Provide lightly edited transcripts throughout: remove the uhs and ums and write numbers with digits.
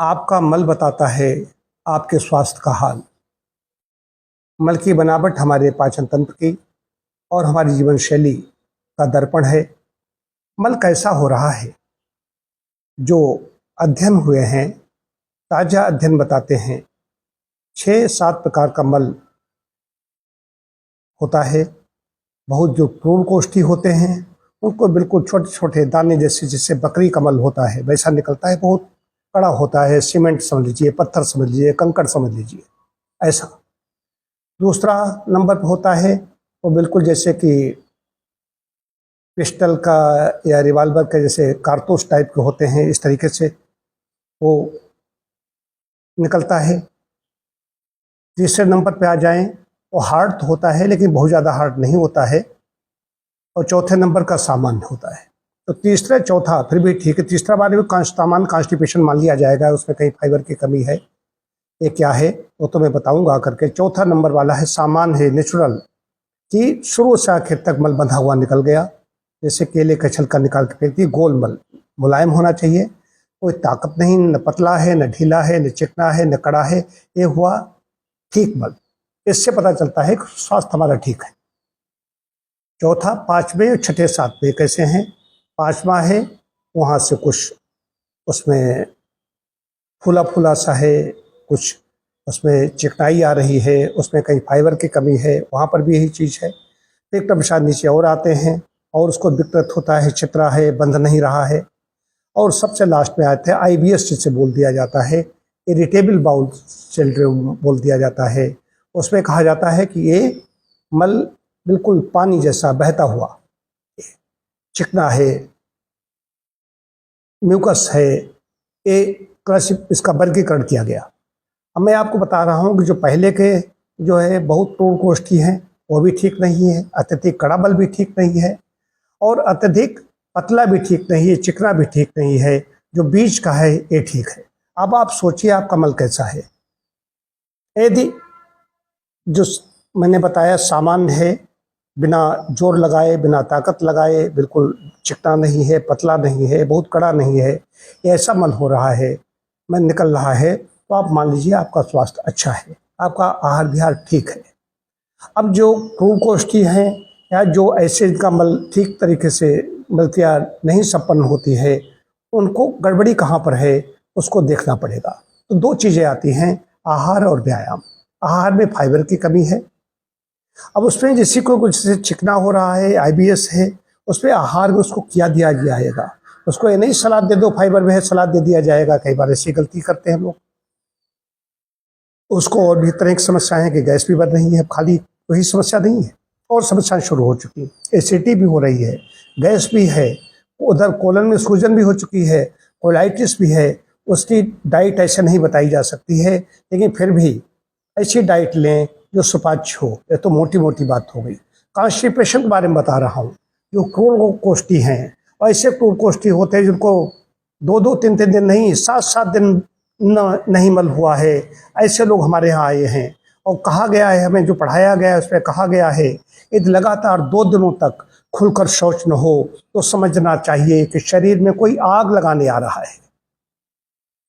आपका मल बताता है आपके स्वास्थ्य का हाल। मल की बनावट हमारे पाचन तंत्र की और हमारी जीवन शैली का दर्पण है। मल कैसा हो रहा है, जो अध्ययन हुए हैं, ताजा अध्ययन बताते हैं 6-7 प्रकार का मल होता है। बहुत जो प्रूणकोष्ठी होते हैं उनको बिल्कुल छोटे छोटे दाने जैसे, जैसे बकरी का मल होता है वैसा निकलता है। बहुत कड़ा होता है, सीमेंट समझ लीजिए, पत्थर समझ लीजिए, कंकड़ समझ लीजिए, ऐसा। दूसरा नंबर पर होता है वो बिल्कुल जैसे कि पिस्टल का या रिवाल्वर के जैसे कारतूस टाइप के होते हैं, इस तरीके से वो निकलता है। तीसरे नंबर पे आ जाएं, वो हार्ड तो होता है लेकिन बहुत ज़्यादा हार्ड नहीं होता है। और चौथे नंबर का सामान्य होता है। तो तीसरा चौथा फिर भी ठीक है, तीसरा बार भी सामान्य कॉन्स्टिपेशन मान लिया जाएगा, उसमें कहीं फाइबर की कमी है। ये क्या है वो तो मैं बताऊंगा करके। चौथा नंबर वाला है सामान्य, है नेचुरल, कि शुरू से आखिर तक मल बंधा हुआ निकल गया, जैसे केले का छिलका निकाल के फेंकती, गोल मल, मुलायम होना चाहिए, कोई ताकत नहीं, न पतला है, न ढीला है, न चिकना है, न कड़ा है, ये हुआ ठीक मल। इससे पता चलता है कि स्वास्थ्य हमारा ठीक है। चौथा, पांचवें और छठे सातवें कैसे हैं? पांचवा है वहाँ से कुछ उसमें फूला फूला सा है, कुछ उसमें चिकनाई आ रही है, उसमें कहीं फाइबर की कमी है, वहाँ पर भी यही चीज़ है। एक प्रसाद नीचे और आते हैं और उसको दिक्कत होता है, चित्रा है, बंध नहीं रहा है। और सबसे लास्ट में आते हैं IBS, जिसे बोल दिया जाता है, इरिटेबल बाउल सिंड्रोम बोल दिया जाता है। उसमें कहा जाता है कि ये मल बिल्कुल पानी जैसा बहता हुआ, चिकना है, म्यूकस है, ये क्लासिक इसका वर्गीकरण किया गया। अब मैं आपको बता रहा हूँ कि जो पहले के जो है बहुत प्रूणकोष्ठी हैं वो भी ठीक नहीं है, अत्यधिक कड़ा बल भी ठीक नहीं है, और अत्यधिक पतला भी ठीक नहीं है, चिकना भी ठीक नहीं है। जो बीच का है ये ठीक है। अब आप सोचिए आपका मल कैसा है। यदि जो मैंने बताया सामान्य है, बिना जोर लगाए, बिना ताकत लगाए, बिल्कुल चिकना नहीं है, पतला नहीं है, बहुत कड़ा नहीं है, ऐसा मल हो रहा है, मैं निकल रहा है, तो आप मान लीजिए आपका स्वास्थ्य अच्छा है, आपका आहार विहार ठीक है। अब जो क्रूकोष्ठी हैं या जो ऐसे इनका मल ठीक तरीके से मलक्रिया नहीं संपन्न होती है, उनको गड़बड़ी कहाँ पर है उसको देखना पड़ेगा। तो दो चीज़ें आती हैं, आहार और व्यायाम। आहार में फाइबर की कमी है। अब उसमें जिसी को कुछ चिकना हो रहा है, IBS है, उसमें आहार में उसको क्या दिया जाएगा, उसको ये नहीं सलाद दे दो फाइबर में है, सलाद दे दिया जाएगा। कई बार ऐसी गलती करते हैं लोग। उसको और भी तरह की समस्याएं हैं कि गैस भी बढ़ रही है, खाली वही समस्या नहीं है, और समस्याएं शुरू हो चुकी, एसिडिटी भी हो रही है, गैस भी है, उधर कोलन में सूजन भी हो चुकी है, कोलाइटिस भी है। उसकी डाइट ऐसे नहीं बताई जा सकती है, लेकिन फिर भी ऐसी डाइट लें जो सुपाच्य हो। ये तो मोटी मोटी बात हो गई। कॉन्स्टिपेशन के बारे में बता रहा हूँ। जो क्रूर कोष्ठी हैं, ऐसे क्रूर कोष्ठी होते हैं जिनको 2-2, 3-3 दिन नहीं, 7-7 दिन नहीं मल हुआ है, ऐसे लोग हमारे यहाँ आए हैं। और कहा गया है, हमें जो पढ़ाया गया है उसमें कहा गया है, यदि लगातार 2 दिनों तक खुलकर शौच न हो तो समझना चाहिए कि शरीर में कोई आग लगाने आ रहा है,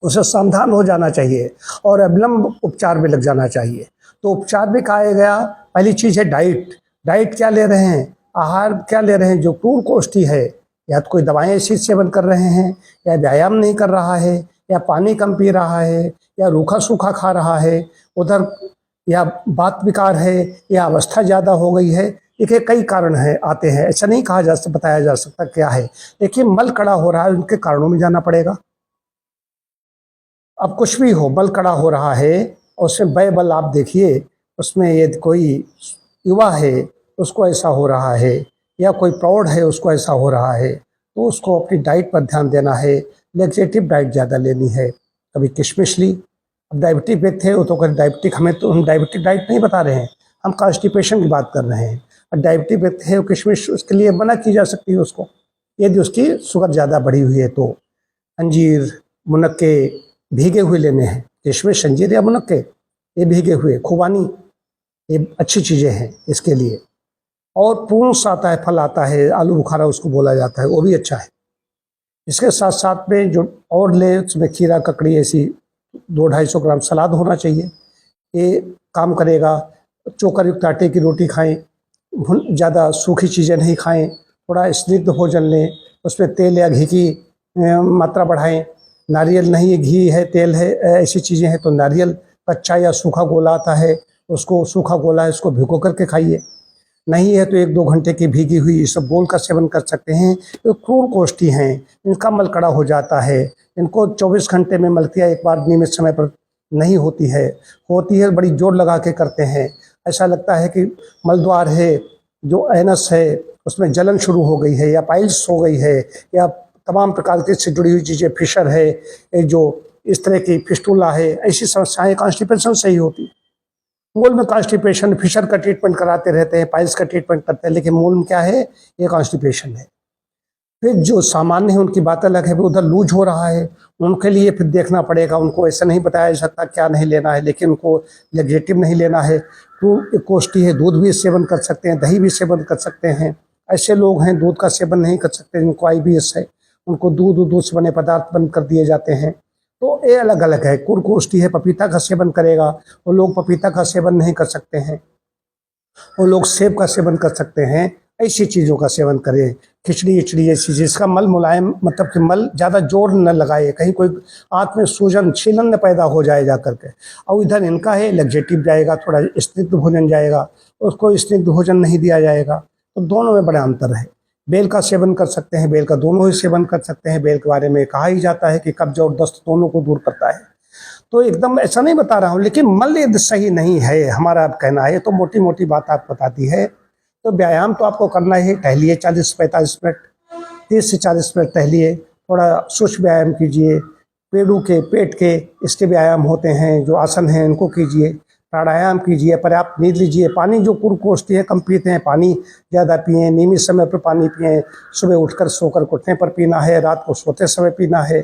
उसे सावधान हो जाना चाहिए और अविलंब उपचार में लग जाना चाहिए। तो उपचार में कहा गया, पहली चीज़ है डाइट। डाइट क्या ले रहे हैं, आहार क्या ले रहे हैं। जो क्रूर कोष्ठी है, या तो कोई दवाएं ऐसी सेवन कर रहे हैं, या व्यायाम नहीं कर रहा है, या पानी कम पी रहा है, या रूखा सूखा खा रहा है उधर, या बात विकार है, या अवस्था ज़्यादा हो गई है। देखिए कई कारण है आते हैं, ऐसा नहीं कहा जा सकता, बताया जा सकता क्या है। देखिए मल कड़ा हो रहा है, उनके कारणों में जाना पड़ेगा। अब कुछ भी हो, बल कड़ा हो रहा है और उसमें वह बल आप देखिए, उसमें यदि कोई युवा है उसको ऐसा हो रहा है, या कोई प्रौढ़ है उसको ऐसा हो रहा है, तो उसको अपनी डाइट पर ध्यान देना है। लेक्सेटिव डाइट ज़्यादा लेनी है। कभी किशमिश ली, अब डायबिटिक व्यक्ति है वो तो कर डायबिटिक, हमें तो हम डायबिटिक डाइट नहीं बता रहे हैं, हम कॉन्स्टिपेशन की बात कर रहे हैं। और डायबिटिक व्यक्ति है वो किशमिश उसके लिए मना की जा सकती है उसको, यदि उसकी शुगर ज़्यादा बढ़ी हुई है तो। अंजीर, मुनक्के भीगे हुए लेने हैं, किशमिश, अंजीर या मुनक्के, ये भीगे हुए, खुबानी, ये अच्छी चीज़ें हैं इसके लिए। और पूर्णस आता है, फल आता है, आलू बुखारा उसको बोला जाता है, वो भी अच्छा है। इसके साथ साथ में जो और ले, उसमें खीरा, ककड़ी, ऐसी 200-250 ग्राम सलाद होना चाहिए, ये काम करेगा। चोकर युक्त आटे की रोटी खाएं, ज़्यादा सूखी चीज़ें नहीं खाएं, थोड़ा स्निग्ध भोजन लें, उसमें तेल या घी की मात्रा बढ़ाएं। नारियल नहीं, घी है, तेल है, ऐसी चीज़ें हैं तो नारियल कच्चा या सूखा गोला आता है, उसको सूखा गोला है उसको भिगो करके खाइए। नहीं है तो 1-2 घंटे की भीगी हुई इसबगोल का सेवन कर सकते हैं। ये क्रूर कोष्ठी हैं, इनका मल कड़ा हो जाता है, इनको 24 घंटे में मलक्रिया एक बार नियमित समय पर नहीं होती है बड़ी जोर लगा के करते हैं। ऐसा लगता है कि मलद्वार है, जो एनस है उसमें जलन शुरू हो गई है, या पाइल्स हो गई है, या तमाम प्रकार की इससे जुड़ी हुई चीज़ें, फिशर है, ये जो इस तरह की फिस्टुला है, ऐसी समस्याएं कॉन्स्टिपेशन से ही होती। मूल में कॉन्स्टिपेशन, फिशर का ट्रीटमेंट कराते रहते हैं, पाइल्स का ट्रीटमेंट करते हैं, लेकिन मूल में क्या है, ये कॉन्स्टिपेशन है। फिर जो सामान्य है उनकी बात अलग है, उधर लूज हो रहा है, उनके लिए फिर देखना पड़ेगा। उनको ऐसा नहीं बताया जा सकता क्या नहीं लेना है, लेकिन उनको लेग्जेटिव नहीं लेना है तो कोष्ठी है, दूध भी सेवन कर सकते हैं, दही भी सेवन कर सकते हैं। ऐसे लोग हैं दूध का सेवन नहीं कर सकते, जिनको IBS है, उनको दूध से बने पदार्थ बंद कर दिए जाते हैं। तो ये अलग अलग है। कुरकोष्ठी है, पपीता का सेवन करेगा, वो लोग पपीता का सेवन नहीं कर सकते हैं, वो लोग सेब का सेवन कर सकते हैं। ऐसी चीज़ों का सेवन करें, खिचड़ी ऐसी जिसका मल मुलायम, मतलब कि मल ज़्यादा जोर न लगाए, कहीं कोई आँत में सूजन छीलन न पैदा हो जाए जा करके। और इधर इनका है लेग्जेटिव जाएगा, थोड़ा स्निग्ध भोजन जाएगा, उसको स्निग्ध भोजन नहीं दिया जाएगा। तो दोनों में बड़ा अंतर है। बेल का सेवन कर सकते हैं, बेल का दोनों ही सेवन कर सकते हैं। बेल के बारे में कहा ही जाता है कि कब्ज और दस्त दोनों को दूर करता है। तो एकदम ऐसा नहीं बता रहा हूँ, लेकिन मल यदि सही नहीं है, हमारा कहना है, तो मोटी मोटी बात आप बताती है। तो व्यायाम तो आपको करना ही, टहलिए 40-45 मिनट, 30 से 40 मिनट टहलिए, थोड़ा सूक्ष्म व्यायाम कीजिए, पेड़ों के, पेट के, इसके व्यायाम होते हैं, जो आसन हैं इनको कीजिए, प्राणायाम कीजिए, पर्याप्त नींद लीजिए। पानी जो कुरकोष्ठी है कम पीते हैं, पानी ज़्यादा पिएं, नियमित समय पर पानी पिएं। सुबह उठकर सोकर उठने पर पीना है, रात को सोते समय पीना है।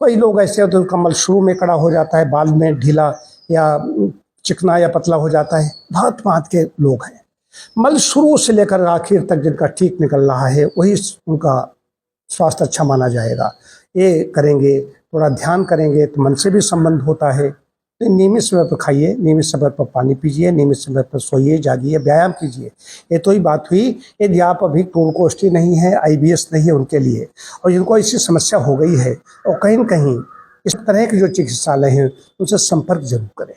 कई लोग ऐसे होते हैं उनका मल शुरू में कड़ा हो जाता है, बाद में ढीला या चिकना या पतला हो जाता है। भांत के लोग हैं, मल शुरू से लेकर आखिर तक जिनका ठीक निकल रहा है, वही उनका स्वास्थ्य अच्छा माना जाएगा। ये करेंगे, थोड़ा ध्यान करेंगे तो मन से भी संबंध होता है। तो नियमित समय पर खाइए, नियमित समय पर पानी पीजिए, नियमित समय पर सोइए, जागिए, व्यायाम कीजिए। ये तो ही बात हुई। यदि आप अभी कुरकोष्ठी नहीं है, IBS नहीं है उनके लिए, और जिनको ऐसी समस्या हो गई है, और कहीं न कहीं इस तरह के जो चिकित्सालय हैं उनसे संपर्क जरूर करें।